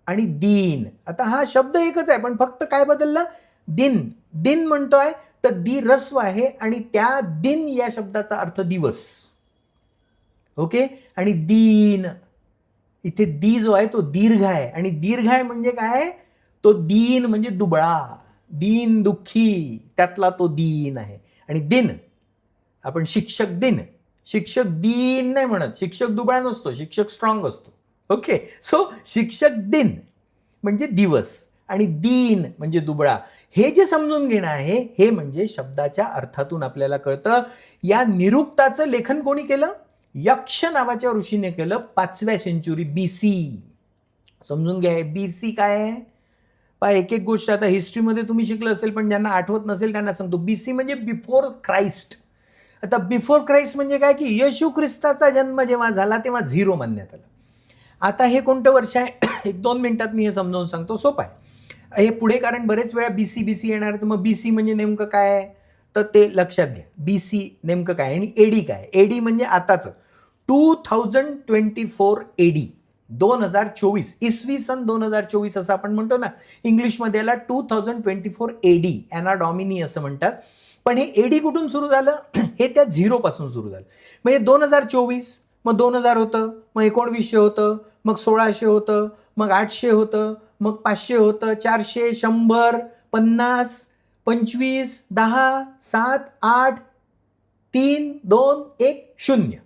[SPEAKER 1] आणि दीन. आता हा शब्द एकच आहे, पण फक्त काय बदललं? दिन. दिन म्हणतोय तर दी रस्व आहे, आणि त्या दिन या शब्दाचा अर्थ दिवस. ओके. आणि दीन, इथे दी जो आहे तो दीर्घ आहे, आणि दीर्घ आहे म्हणजे काय? तो दीन म्हणजे दुबळा, दीन दुःखी, त्यातला तो दीन आहे. आणि दिन, आपण शिक्षक दिन, शिक्षक दीन नाही म्हणत. शिक्षक दुबळा नसतो, शिक्षक स्ट्रॉंग असतो. ओके. सो शिक्षक दिन म्हणजे दिवस, आणि दीन म्हणजे दुबळा. हे जे समजून घेणं आहे, हे म्हणजे शब्दाच्या अर्थातून आपल्याला कळतं. या निरुक्ताचं लेखन कोणी केलं? यक्ष नावाच्या ऋषीने केलं, 5व्या सेंचुरी BC. समजून घ्या BC काय आहे. एक एक गोष्ट आता हिस्ट्रीमध्ये तुम्ही शिकलं असेल, पण ज्यांना आठवत नसेल त्यांना सांगतो. BC म्हणजे बिफोर क्राइस्ट. आता बिफोर क्राइस्ट म्हणजे काय? की येशू ख्रिस्ताचा जन्म जेव्हा झाला तेव्हा 0 मानण्यात आलं. आता हे कोणतं वर्ष आहे? 1-2 मिनिटात मी हे समजावून सांगतो, सोपं आहे हे पुढे, कारण बरेच वेळा BC येणार. तर मग BC म्हणजे नेमकं काय आहे, तर ते लक्षात घ्या. BC नेमकं काय, आणि AD काय? AD म्हणजे आताचं 2024 AD, 2024, इसवी सन 2024 असं आपण म्हणतो ना. इंग्लिशमध्ये याला 2024 AD, ॲना डॉमिनी असं म्हणतात. पण हे AD कुठून सुरू झालं? हे त्या 0 पासून सुरू झालं. म्हणजे 2024, मग 2000 होतं, मग 1900 होतं, मग 1600 होतं, मग 800 होतं, मग 500 होतं, 400, 100, 50, 25, 10, 7, 8, 3, 2, 1, 0.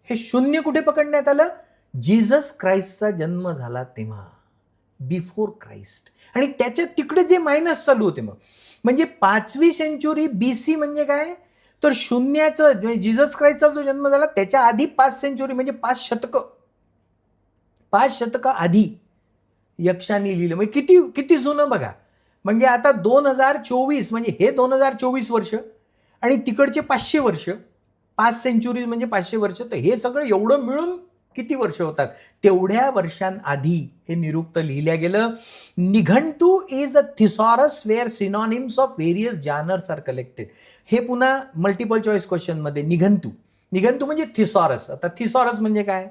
[SPEAKER 1] हे 0 कुठे पकडण्यात आलं? जीसस क्राइस्टचा जन्म झाला तेव्हा, बिफोर क्राइस्ट. आणि त्याच्या तिकडे जे मायनस चालू होते, मग म्हणजे 5वी सेंचुरी BC म्हणजे काय? तर शून्याचं, म्हणजे जीसस क्राइस्टचा जो जन्म झाला त्याच्या आधी 5 सेंचुरी म्हणजे 5 शतकं आधी यक्षांनी लिहिलं. म्हणजे किती जुनं बघा. म्हणजे आता 2024 म्हणजे हे 2024 वर्ष, आणि तिकडचे 500 वर्ष, 5 सेंचुरी म्हणजे 500 वर्ष. तर हे सगळं एवढं मिळून किती वर्ष होतात? तेवढ्या वर्षांआधी हे निरुक्त लिहिल्या गेलं. Nighantu is a thesaurus where synonyms of various genres are collected. हे पुन्हा मल्टिपल चॉईस क्वेश्चनमध्ये निघंटू म्हणजे थिसॉरस. आता थिसॉरस म्हणजे काय?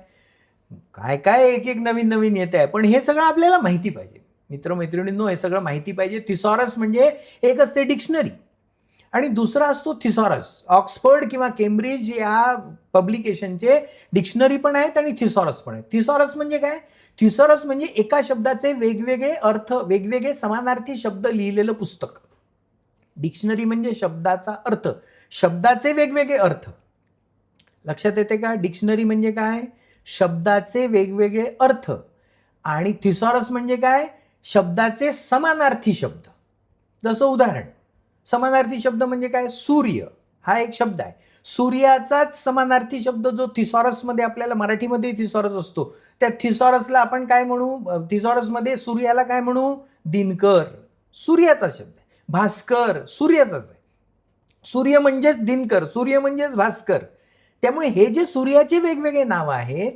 [SPEAKER 1] काय एक नवीन येत आहे, पण हे सगळं आपल्याला माहिती पाहिजे मित्रमैत्रिणींनो, हे सगळं माहिती पाहिजे. थिसॉरस म्हणजे एक असते डिक्शनरी, आणि दुसरा असतो थिसॉरस. ऑक्सफर्ड किंवा केम्ब्रिज या पब्लिकेशनचे डिक्शनरी पण आहेत आणि थिसॉरस पण आहेत. थिसॉरस म्हणजे काय? थिसॉरस म्हणजे एका शब्दाचे वेगवेगळे अर्थ, वेगवेगळे समानार्थी शब्द लिहिलेलं पुस्तक. डिक्शनरी म्हणजे शब्दाचा अर्थ, शब्दाचे वेगवेगळे अर्थ. लक्षात येते का? डिक्शनरी म्हणजे काय? शब्दाचे वेगवेगळे अर्थ. आणि थिसॉरस म्हणजे काय? शब्दाचे समानार्थी शब्द. जसं उदाहरण, समानार्थी शब्द म्हणजे काय? सूर्य हा एक शब्द आहे. सूर्याचाच समानार्थी शब्द जो थिसॉरसमध्ये आपल्याला मराठीमध्ये थिसॉरस असतो, त्या थिसॉरसला आपण काय म्हणू? थिसॉरसमध्ये सूर्याला काय म्हणू? दिनकर, सूर्याचा शब्द आहे. भास्कर सूर्याचाच आहे. सूर्य म्हणजेच दिनकर, सूर्य म्हणजेच भास्कर. त्यामुळे हे जे सूर्याचे वेगवेगळे नावं आहेत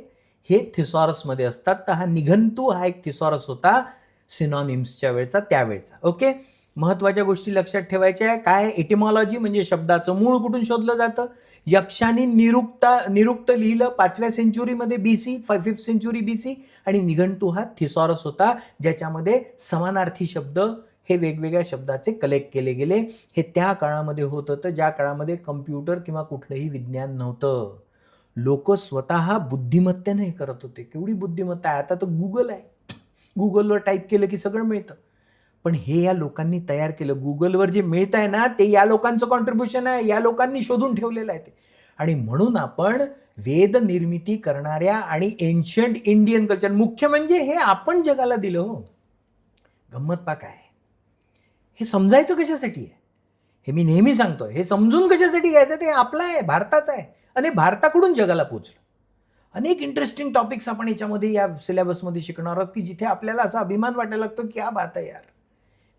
[SPEAKER 1] हे थिसॉरसमध्ये असतात. तर हा निघंटू हा एक थिसॉरस होता सिनॉनिम्सच्या वेळचा, त्यावेळचा. ओके. महत्त्वाच्या गोष्टी लक्षात ठेवायच्या आहे. काय? एटिमॉलॉजी म्हणजे शब्दाचं मूळ कुठून शोधलं जातं. यक्षांनी निरुक्त लिहिलं 5व्या सेंचुरीमध्ये BC, 5th सेंचुरी BC. आणि निघंटू हा थिसॉरस होता, ज्याच्यामध्ये समानार्थी शब्द हे वेगवेगळ्या शब्दाचे कलेक्ट केले गेले. हे त्या काळामध्ये होत होतं ज्या काळामध्ये कम्प्युटर किंवा कुठलंही विज्ञान नव्हतं. लोक स्वतः बुद्धिमत्तेने हे करत होते. केवढी बुद्धिमत्ता आहे! आता तर गुगल आहे, गुगलवर टाईप केलं की सगळं मिळतं. पण हे या लोकांनी तयार केलं. गुगलवर जे मिळत आहे ना, ते या लोकांचं कॉन्ट्रीब्युशन आहे, या लोकांनी शोधून ठेवलेलं आहे ते. आणि म्हणून आपण वेद निर्मिती करणाऱ्या आणि एन्शंट इंडियन कल्चर, मुख्य म्हणजे हे आपण जगाला दिलं. हो, गंमत पा काय, हे समजायचं कशासाठी आहे? हे मी नेहमी सांगतोय, हे समजून कशासाठी घ्यायचं? ते आपलं आहे, भारताचं आहे, आणि भारताकडून जगाला पोचलं. अनेक इंटरेस्टिंग टॉपिक्स आपण याच्यामध्ये या सिलेबसमध्ये शिकणार आहोत की जिथे आपल्याला असा अभिमान वाटायला लागतो, क्या बात है यार,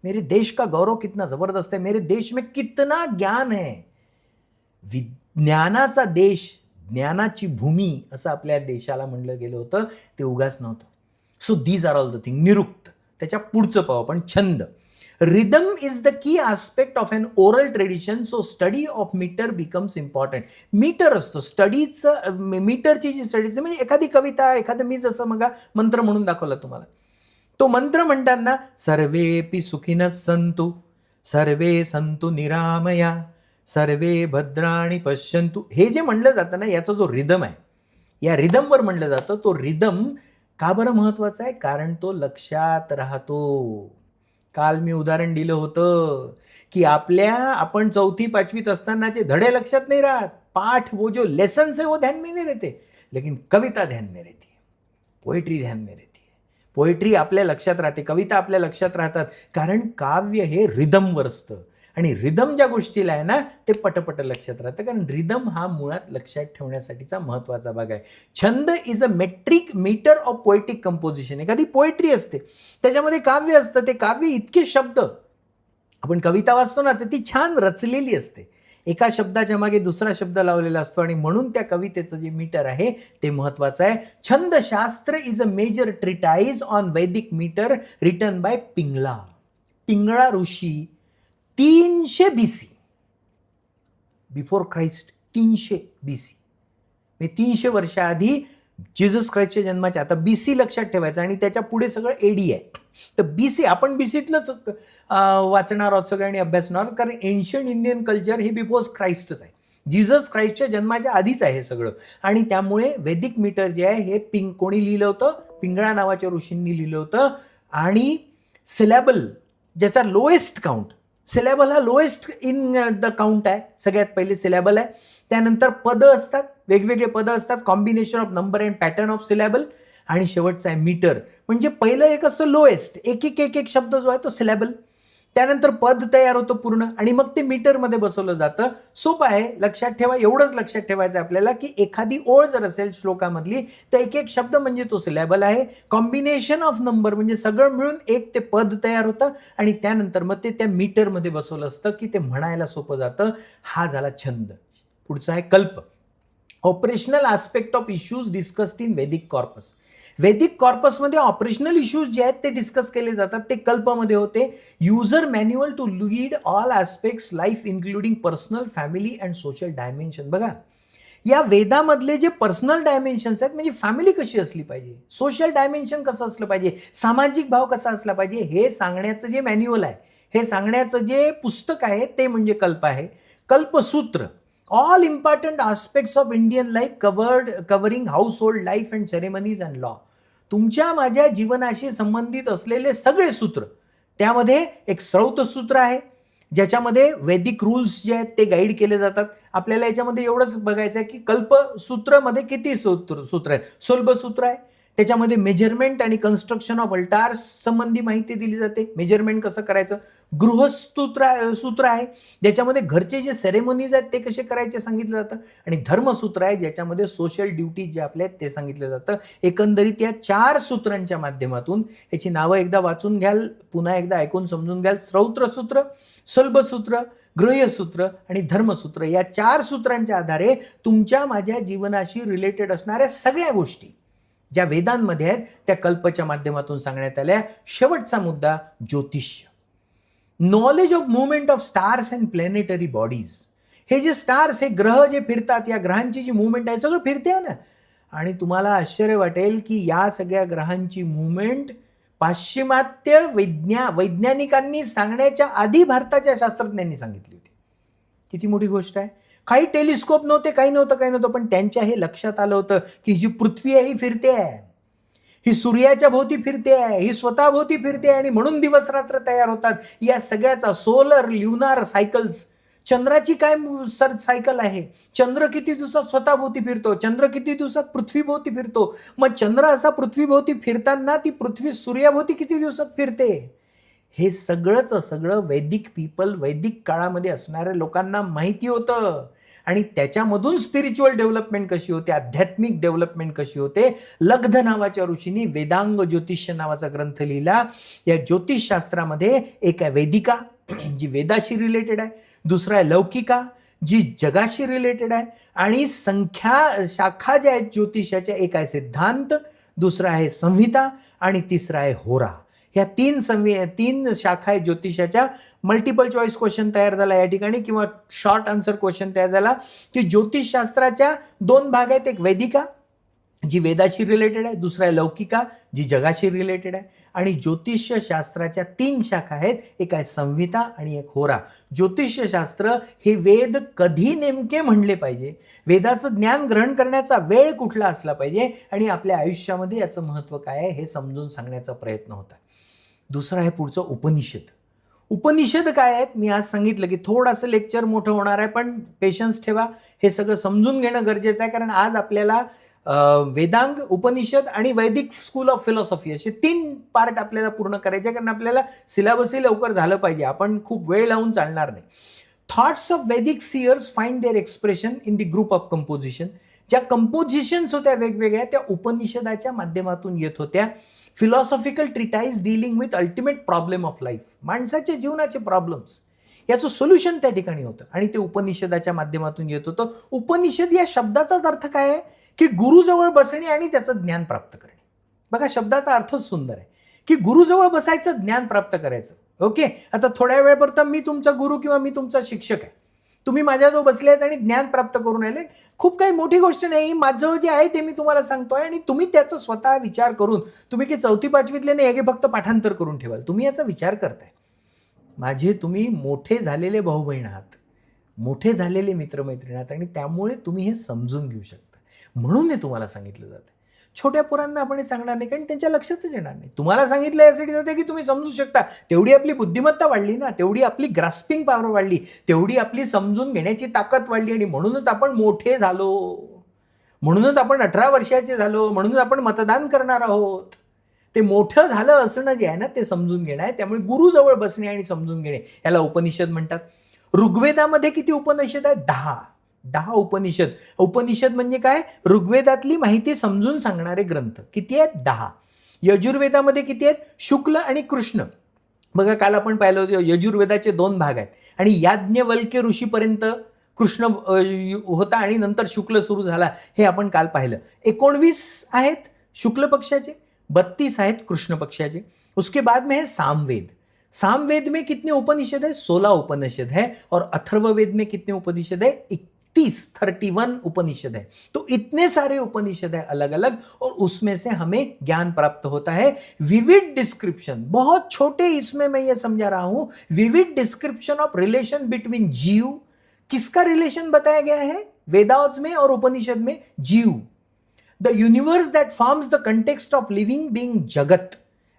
[SPEAKER 1] मेरे देश का गौरव कितना जबरदस्त है, मेरे देश में कितना ज्ञान है. विज्ञानाचा देश, ज्ञानाची भूमी असं आपल्या देशाला म्हणलं गेलं होतं. ते उगाच नव्हतं. So these are all the thing. Nirukta. त्याच्या पुढचं पाहू आपण, छंद. Rhythm is the key aspect of an oral tradition, so study of meter becomes important. Metre असतो स्टडीचं, मीटरची जी स्टडी म्हणजे एखादी कविता, एखादं, मी जसं मग मंत्र म्हणून दाखवला तुम्हाला, तो मंत्र म्हणताना सर्वेपि सुखिनः सन्तु, सर्वे सन्तु निरामया, सर्वे भद्राणि पश्यन्तु, हे जे म्हणलं जातं ना, याचा जो रिदम आहे, या रिदमवर म्हणलं जातं. तो रिदम का बरं महत्वाचा आहे? कारण तो लक्षात राहतो. काल मी उदाहरण दिलं होतं की आपण 4th 5वीत असतानाचे धडे लक्षात नाही राहत, पाठ वो जो लेसन है वो ध्यान में नहीं रहते, लेकिन कविता ध्यान में रहती है, पोएट्री ध्यान में रहती है. पोएट्री आपल्या लक्षात राहते, कविता आपल्या लक्षात राहतात, कारण काव्य हे रिदमवर असतं. आणि रिदम ज्या गोष्टीला आहे ना, ते पटपट लक्षात राहतं, कारण रिदम हा मुळात लक्षात ठेवण्यासाठीचा महत्त्वाचा भाग आहे. Chhand is a metric metre of poetic composition. एखादी पोएट्री असते, त्याच्यामध्ये काव्य असतं. ते काव्य इतके शब्द, आपण कविता वाचतो ना, तर ती छान रचलेली असते, एका शब्दाच्या मागे दुसरा शब्द लावलेला असतो, आणि म्हणून त्या कवितेचं जे मीटर आहे ते महत्त्वाचं आहे. छंदशास्त्र is a major treatise on Vedic metre written by Pingala. Pingala ऋषी 300 BC, बिफोर ख्राइस्ट, 300 BC, म्हणजे 300 वर्षाआधी जीसस ख्राइस्टच्या जन्माच्या. आता BC लक्षात ठेवायचं, आणि त्याच्या पुढे सगळं AD आहे. तर BC आपण BCतलंच वाचणार आहोत सगळ्यांनी, अभ्यासणार आहोत, कारण एन्शंट इंडियन कल्चर हे बिफोर ख्राइस्टच आहे, जीसस ख्राइस्टच्या जन्माच्या आधीच आहे सगळं. आणि त्यामुळे वैदिक मीटर जे आहे हे कोणी लिहिलं होतं? पिंगळा नावाच्या ऋषींनी लिहिलं होतं. आणि सिलॅबल, ज्याचा लोएस्ट काउंट, सिलॅबल हा लोएस्ट इन द काउंट आहे, सगळ्यात पहिले सिलॅबल आहे. त्यानंतर पद असतात, वेगवेगळे पद असतात, combination of number and pattern of syllable. आणि शेवटचा आहे मीटर, म्हणजे पहिलं एक असतं लोएस्ट, एक शब्द जो आहे तो सिलॅबल, त्यानंतर पद तयार होतं पूर्ण, आणि मग ते मीटरमध्ये बसवलं जातं. सोपं आहे, लक्षात ठेवा. एवढंच लक्षात ठेवायचं आपल्याला की एखादी ओळ जर असेल श्लोकामधली, तर एक शब्द म्हणजे तो सिलॅबल आहे. कॉम्बिनेशन ऑफ नंबर म्हणजे सगळं मिळून एक ते पद तयार होतं, आणि त्यानंतर मग ते त्या मीटरमध्ये बसवलं असतं की ते म्हणायला सोपं जातं. हा झाला छंद. पुढचा आहे कल्प. Operational aspect of issues discussed in वैदिक कॉर्पस. वैदिक कॉर्पसमध्ये ऑपरेशनल इश्यूज जे आहेत ते डिस्कस केले जातात, ते कल्पमध्ये होते. User manual to lead all aspects life including personal, family and social dimension. बघा, या वेदामधले जे पर्सनल डायमेन्शन्स आहेत, म्हणजे फॅमिली कशी असली पाहिजे, सोशल डायमेन्शन कसं असलं पाहिजे, सामाजिक भाव कसा असला पाहिजे, हे सांगण्याचं जे मॅन्युअल आहे, हे सांगण्याचं जे पुस्तक आहे ते म्हणजे कल्प आहे. Kalpasutra, all important aspects of Indian life covering household life and ceremonies and law. तुमच्या माझ्या जीवनाशी संबंधित असलेले सगळे सूत्र, त्यामध्ये एक स्रौत सूत्र आहे, ज्याच्यामध्ये वैदिक रूल्स जे आहेत ते गाईड केले जातात. आपल्याला याच्यामध्ये एवढंच बघायचं आहे की कल्पसूत्रमध्ये किती सूत्र आहेत. सोल्ब सूत्र आहे, त्याच्यामध्ये मेजरमेंट आणि कन्स्ट्रक्शन ऑफ अल्टार्स संबंधी माहिती दिली जाते, मेजरमेंट कसं करायचं. सूत्र आहे, ज्याच्यामध्ये घरचे जे सेरेमोनीज आहेत ते कसे करायचे सांगितलं जातं. आणि धर्मसूत्र आहे, ज्याच्यामध्ये सोशल ड्युटीज जे आपल्या आहेत ते सांगितलं जातं. एकंदरीत या 4 सूत्रांच्या माध्यमातून, याची नावं एकदा वाचून घ्याल, पुन्हा एकदा ऐकून समजून घ्याल. स्रौत्रसूत्र, सोल्बसूत्र, गृह्यसूत्र आणि धर्मसूत्र, या 4 सूत्रांच्या आधारे तुमच्या माझ्या जीवनाशी रिलेटेड असणाऱ्या सगळ्या गोष्टी ज्या वेदांमध्ये आहेत त्या कल्पच्या माध्यमातून सांगण्यात आल्या. शेवटचा मुद्दा ज्योतिष्य. Knowledge of movement of stars and planetary bodies. हे जे स्टार्स, हे ग्रह जे फिरतात, या ग्रहांची जी मुवमेंट आहे सगळं फिरते आहे ना. आणि तुम्हाला आश्चर्य वाटेल की या सगळ्या ग्रहांची मुवमेंट पाश्चिमात्य वैज्ञानिकांनी सांगण्याच्या आधी भारताच्या शास्त्रज्ञांनी सांगितली होती. किती मोठी गोष्ट आहे. काही टेलिस्कोप नव्हते, काही नव्हतं, पण त्यांच्या हे लक्षात आलं होतं की जी पृथ्वी आहे ही फिरते आहे, ही सूर्याच्या भोवती फिरते आहे, ही स्वतः भोवती फिरते आहे, आणि म्हणून दिवस रात्र तयार होतात. या सगळ्याचा सोलर ल्युनार सायकल्स, चंद्राची काय सायकल आहे, चंद्र किती दिवसात स्वतःभोवती फिरतो, चंद्र किती दिवसात पृथ्वीभोवती फिरतो, मग चंद्र असा पृथ्वीभोवती फिरताना ती पृथ्वी सूर्याभोवती किती दिवसात फिरते, हे सगळं वैदिक पीपल, वैदिक काळामध्ये असणाऱ्या लोकांना माहिती होतं. आणि त्याच्यामधून स्पिरिच्युअल डेव्हलपमेंट कशी होते, आध्यात्मिक डेव्हलपमेंट कशी होते. लग्ध नावाच्या ऋषींनी वेदांग ज्योतिष्य नावाचा ग्रंथ लिहिला. या ज्योतिषशास्त्रामध्ये एक आहे वेदिका, जी वेदाशी रिलेटेड आहे, दुसरा आहे लौकिका, जी जगाशी रिलेटेड आहे, आणि संख्या शाखा ज्या आहेत ज्योतिषाच्या, एक आहे सिद्धांत, दुसरा आहे संहिता, आणि तिसरा आहे होरा. ह्या तीन शाखा आहेत ज्योतिषाच्या. मल्टिपल चॉईस क्वेश्चन तयार झाला या ठिकाणी, किंवा शॉर्ट आन्सर क्वेश्चन तयार झाला की ज्योतिषशास्त्राच्या 2 भाग आहेत. एक वेदिका जी वेदाशी रिलेटेड आहे, दुसरा आहे लौकिका जी जगाशी रिलेटेड आहे, आणि ज्योतिषशास्त्राच्या 3 शाखा आहेत. एक आहे संहिता आणि एक होरा. ज्योतिषशास्त्र हे वेद कधी नेमके म्हणले पाहिजे, वेदाचं ज्ञान ग्रहण करण्याचा वेळ कुठला असला पाहिजे, आणि आपल्या आयुष्यामध्ये याचं महत्त्व काय आहे हे समजून सांगण्याचा प्रयत्न होता. दुसरं आहे पुढचं उपनिषद. उपनिषद काय आहेत मी आज सांगितलं की थोडंसं लेक्चर मोठं होणार आहे, पण पेशन्स ठेवा. हे सगळं समजून घेणं गरजेचं आहे, कारण आज आपल्याला वेदांग, उपनिषद आणि वैदिक स्कूल ऑफ फिलॉसॉफी असे 3 पार्ट आपल्याला पूर्ण करायचे, कारण आपल्याला सिलेबसही लवकर झालं पाहिजे, आपण खूप वेळ लावून चालणार नाही. Thoughts of Vedic seers find their expression in the group of composition. ज्या कंपोजिशन्स होत्या वेगवेगळ्या, त्या उपनिषदाच्या माध्यमातून येत होत्या. Philosophical treatise dealing with ultimate problem of life, माणसाच्या जीवनाचे प्रॉब्लेम्स, याचं सोल्युशन त्या ठिकाणी होतं, आणि ते उपनिषदाच्या माध्यमातून येत होतं. उपनिषद या शब्दाचाच अर्थ काय आहे की गुरुजवळ बसणे आणि त्याचं ज्ञान प्राप्त करणे. बघा, शब्दाचा अर्थच सुंदर आहे की गुरुजवळ बसायचं, ज्ञान प्राप्त करायचं. ओके, आता थोड्या वेळेपर्यंत मी तुमचा गुरु किंवा मी तुमचा शिक्षक आहे, तुम्ही माझ्याजवळ बसले आहेत आणि ज्ञान प्राप्त करून राहिले, खूप काही मोठी गोष्ट नाही. माझं जे आहे ते मी तुम्हाला सांगतोय, आणि तुम्ही त्याचा स्वतः विचार करून, तुम्ही की 4वी-5वीतले नाही, हे फक्त पाठांतर करून ठेवाल, तुम्ही याचा विचार करताय. माझे तुम्ही मोठे झालेले भाऊ बहीण आहात, मोठे झालेले मित्रमैत्रिणी आहात, आणि त्यामुळे तुम्ही हे समजून घेऊ शकता. म्हणून हे तुम्हाला सांगितलं जातं. छोट्या पोरांना आपण हे सांगणार नाही, कारण त्यांच्या लक्षातच येणार नाही. तुम्हाला सांगितलं यासाठी जाते की तुम्ही समजू शकता, तेवढी आपली बुद्धिमत्ता वाढली ना, तेवढी आपली ग्रास्पिंग पॉवर वाढली, तेवढी आपली समजून घेण्याची ताकद वाढली, आणि म्हणूनच आपण मोठे झालो, म्हणूनच आपण 18 वर्षाचे झालो, म्हणूनच आपण मतदान करणार आहोत. ते मोठं झालं असणं जे आहे ना, ते समजून घेणं आहे. त्यामुळे गुरुजवळ बसणे आणि समजून घेणे, याला उपनिषद म्हणतात. ऋग्वेदामध्ये किती उपनिषद आहेत? 10 उपनिषद. उपनिषद म्हणजे काय? ऋग्वेदातली माहिती समजून सांगणारे ग्रंथ. किती आहेत? 10. यजुर्वेदामध्ये किती आहेत? शुक्ल आणि कृष्ण. बघा, काल आपण पाहिलं होतं यजुर्वेदाचे 2 भाग आहेत, आणि याज्ञवल्क्य ऋषीपर्यंत कृष्ण होता, आणि नंतर शुक्ल सुरू झाला, हे आपण काल पाहिलं. 19 आहेत शुक्ल पक्षाचे, 32 आहेत कृष्ण पक्षाचे. उसके बाद में है सामवेद. सामवेद में कितने उपनिषद है? 16 उपनिषद है. और अथर्ववेद में कितने उपनिषद है? 31 उपनिषद है. तो इतने सारे उपनिषद है अलग अलग, और उसमें से हमें ज्ञान प्राप्त होता है. विविड डिस्क्रिप्शन, बहुत छोटे इसमें मैं ये समझा रहा हूं, vivid description of relation between jiva. किसका रिलेशन बताया गया है वेदास में और उपनिषद में? जीव. The universe that forms the context of living being jagat,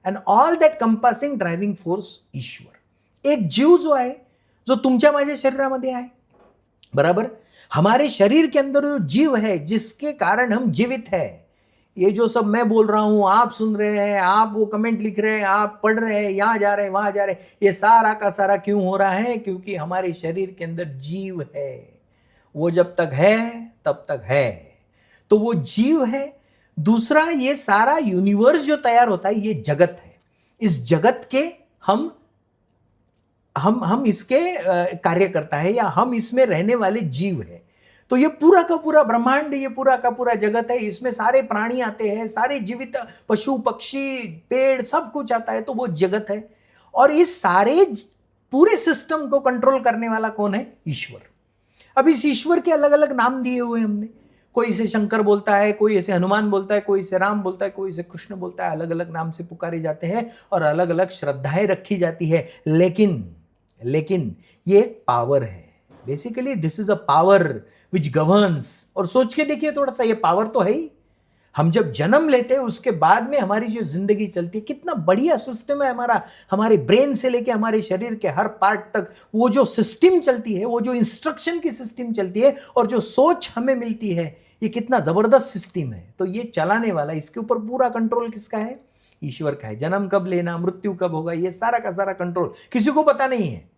[SPEAKER 1] and all that compassing driving force Ishvara. एक जीव जो है, जो तुमच्या माझ्या शरीरामध्ये आहे, बराबर, हमारे शरीर के अंदर जो जीव है, जिसके कारण हम जीवित है. ये जो सब मैं बोल रहा हूं, आप सुन रहे हैं, आप वो कमेंट लिख रहे हैं, आप पढ़ रहे हैं, यहां जा रहे हैं, वहां जा रहे हैं, ये सारा का सारा क्यों हो रहा है? क्योंकि हमारे शरीर के अंदर जीव है. वो जब तक है तब तक है, तो वो जीव है. दूसरा, ये सारा यूनिवर्स जो तैयार होता है, ये जगत है. इस जगत के हम इसके कार्यकर्ता है, या हम इसमें रहने वाले जीव है. तो ये पूरा का पूरा ब्रह्मांड, ये पूरा का पूरा जगत है, इसमें सारे प्राणी आते हैं, सारे जीवित पशु पक्षी पेड़ सब कुछ आता है, तो वो जगत है. और इस सारे पूरे सिस्टम को कंट्रोल करने वाला कौन है? ईश्वर। अब इस ईश्वर के अलग अलग नाम दिए हुए हमने, कोई इसे शंकर बोलता है, कोई इसे हनुमान बोलता है, कोई इसे राम बोलता है, कोई इसे कृष्ण बोलता है, अलग अलग नाम से पुकारे जाते हैं और अलग अलग श्रद्धाएं रखी जाती है। लेकिन ये एक पावर है, basically this is a power which governs. और सोच के देखिए थोड़ा सा, ये पावर तो है ही। हम जब जन्म लेते हैं उसके बाद में हमारी जो जिंदगी चलती है, कितना बढ़िया सिस्टम है हमारा, हमारे ब्रेन से लेके हमारे शरीर के हर पार्ट तक वो जो सिस्टम चलती है, वो जो इंस्ट्रक्शन की सिस्टम चलती है और जो सोच हमें मिलती है, ये कितना जबरदस्त सिस्टम है। तो ये चलाने वाला, इसके ऊपर पूरा कंट्रोल किसका है? ईश्वर का है। जन्म कब लेना, मृत्यु कब होगा, ये सारा का सारा कंट्रोल किसी को पता नहीं है।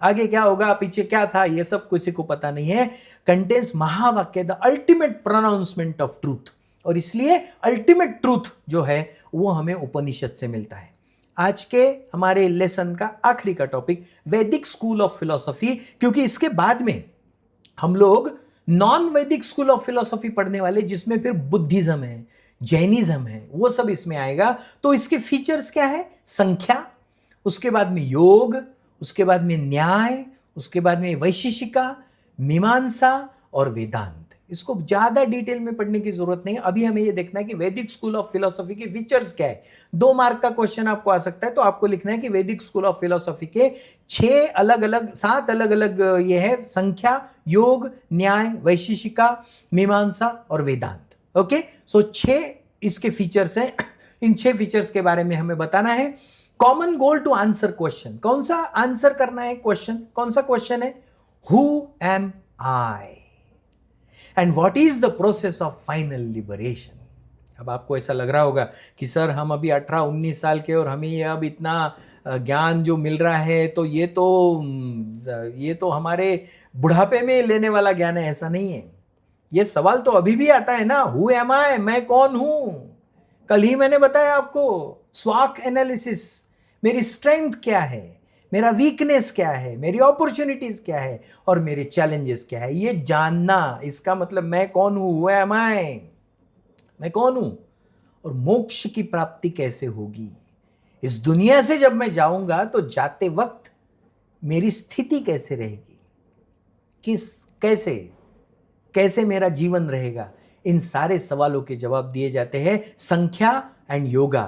[SPEAKER 1] आगे क्या होगा, पीछे क्या था, ये सब किसी को पता नहीं है। कंटेन्स महावाक्य, the ultimate pronouncement of truth. और इसलिए अल्टीमेट ट्रूथ जो है वो हमें उपनिषद से मिलता है। आज के हमारे लेसन का आखिरी का टॉपिक वैदिक स्कूल ऑफ फिलॉसफी, क्योंकि इसके बाद में हम लोग नॉन वैदिक स्कूल ऑफ फिलॉसफी पढ़ने वाले, जिसमें फिर बुद्धिज्म है, जैनिज्म है, वो सब इसमें आएगा। तो इसके फीचर्स क्या है? संख्या, उसके बाद में योग, उसके बाद में न्याय, उसके बाद में वैशेषिका, मीमांसा और वेदांत। इसको ज्यादा डिटेल में पढ़ने की जरूरत नहीं है। अभी हमें ये देखना है कि वैदिक school of philosophy K features क्या है। 2 मार्क का क्वेश्चन आपको आ सकता है, तो आपको लिखना है कि वैदिक स्कूल ऑफ फिलॉसफी के 7 अलग अलग ये है, संख्या, योग, न्याय, वैशेषिका, मीमांसा और वेदांत। ओके, सो 6 इसके फीचर्स हैं। इन 6 फीचर्स के बारे में हमें बताना है। Common goal to answer question, कौन सा आंसर करना है क्वेश्चन? कौन सा क्वेश्चन है? Who am I and what is the process of final liberation. अब आपको ऐसा लग रहा होगा कि सर हम अभी 18-19 साल के और हमें ये अब इतना ज्ञान जो मिल रहा है, तो ये तो हमारे बुढ़ापे में लेने वाला ज्ञान है। ऐसा नहीं है। ये सवाल तो अभी भी आता है ना, हु एम आई, मैं कौन हूं। कल ही मैंने बताया आपको, स्वॉट एनालिसिस, मेरी स्ट्रेंथ क्या है, मेरा वीकनेस क्या है, मेरी अपॉर्चुनिटीज क्या है और मेरे चैलेंजेस क्या है, ये जानना। इसका मतलब मैं कौन हूं, हु एम आई, मैं कौन हूं और मोक्ष की प्राप्ति कैसे होगी। इस दुनिया से जब मैं जाऊंगा तो जाते वक्त मेरी स्थिति कैसे रहेगी, कैसे मेरा जीवन रहेगा। इन सारे सवालों के जवाब दिए जाते हैं Samkhya and yoga.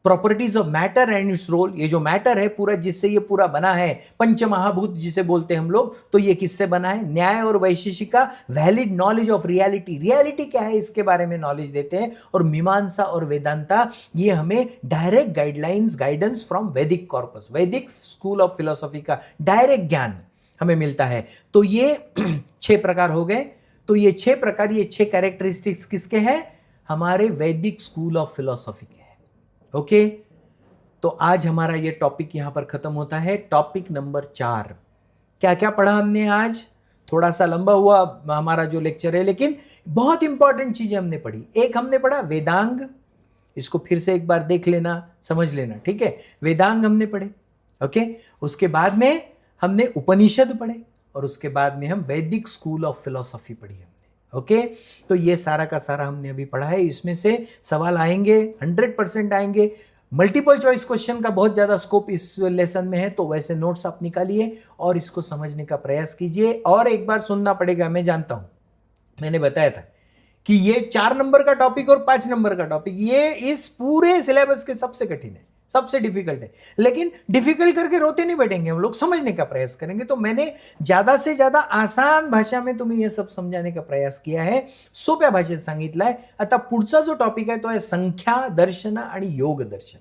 [SPEAKER 1] Properties of matter and its role, ये जो मैटर है पूरा, जिससे ये पूरा बना है, पंच महाभूत जिसे बोलते हैं हम लोग, तो ये किससे बना है? न्याय और Vaisheshika, valid knowledge of reality, reality क्या है इसके बारे में नॉलेज देते हैं। और मीमांसा और वेदांता, ये हमें डायरेक्ट गाइडेंस फ्रॉम वैदिक कॉर्पस, वैदिक स्कूल ऑफ फिलोसॉफी का डायरेक्ट ज्ञान हमें मिलता है। तो ये 6 प्रकार हो गए। तो ये 6 प्रकार, ये 6 कैरेक्टरिस्टिक्स किसके हैं? हमारे वैदिक स्कूल ऑफ फिलोसॉफी के हैं। ओके, तो आज हमारा ये टॉपिक यहां पर खत्म होता है। टॉपिक नंबर 4, क्या क्या पढ़ा हमने आज? थोड़ा सा लंबा हुआ हमारा जो लेक्चर है, लेकिन बहुत इंपॉर्टेंट चीजें हमने पढ़ी। एक हमने पढ़ा वेदांग, इसको फिर से एक बार देख लेना, समझ लेना, ठीक है। वेदांग हमने पढ़े, ओके। उसके बाद में हमने उपनिषद पढ़े और उसके बाद में हम वैदिक स्कूल ऑफ फिलोसॉफी पढ़ी हमने, ओके। तो ये सारा का सारा हमने अभी पढ़ा है। इसमें से सवाल आएंगे, 100% आएंगे। मल्टीपल चॉइस क्वेश्चन का बहुत ज़्यादा स्कोप इस लेसन में है, तो वैसे नोट्स आप निकालिए और इसको समझने का प्रयास कीजिए। और एक बार सुनना पड़ेगा, मैं जानता हूँ, मैंने बताया था कि ये 4 नंबर का टॉपिक और 5 नंबर का टॉपिक, ये इस पूरे सिलेबस के सबसे कठिन है, सबसे डिफिकल्ट है। लेकिन डिफिकल्ट करके रोते नहीं बैठेंगे हम लोग, समझने का प्रयास करेंगे। तो मैंने ज्यादा से ज्यादा आसान भाषा में तुम्हें यह सब समझाने का प्रयास किया है, सोप्या भाषेत सांगितलाय। आता पुढचा जो टॉपिक आहे तो आहे संख्या दर्शन आणि योग दर्शन,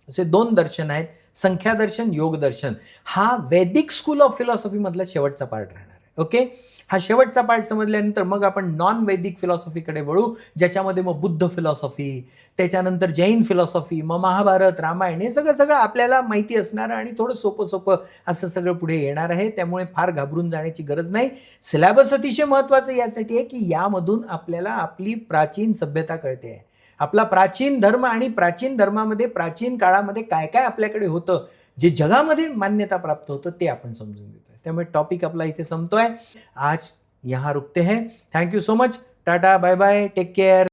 [SPEAKER 1] असे 2 दर्शन आहेत, संख्या दर्शन, योग दर्शन। हा वैदिक स्कूल ऑफ फिलॉसॉफी मधला शेवटचा पार्ट राहणार आहे, ओके। हा शेवटचा पार्ट समजल्यानंतर मग आपण नॉन वैदिक फिलॉसॉफीकडे वळू, ज्याच्यामध्ये मग बुद्ध फिलॉसॉफी, त्याच्यानंतर जैन फिलॉसॉफी, मग महाभारत, रामायण, हे सगळं आपल्याला माहिती असणार आणि थोडं सोपं असं सगळं पुढे येणार आहे। त्यामुळे फार घाबरून जाण्याची गरज नाही। सिलेबस अतिशय महत्त्वाचं यासाठी आहे की यामधून आपल्याला आपली प्राचीन सभ्यता कळते आहे, आपला प्राचीन धर्म आणि प्राचीन धर्मामध्ये प्राचीन काळामध्ये काय काय आपल्याकडे होतं, जे जगामध्ये मान्यता प्राप्त होतं, ते आपण समजून घेतोय। त्यामुळे टॉपिक आपला इथे संपतोय। आज यहाँ रुकते हैं। Thank you so much, tata, bye bye, take care.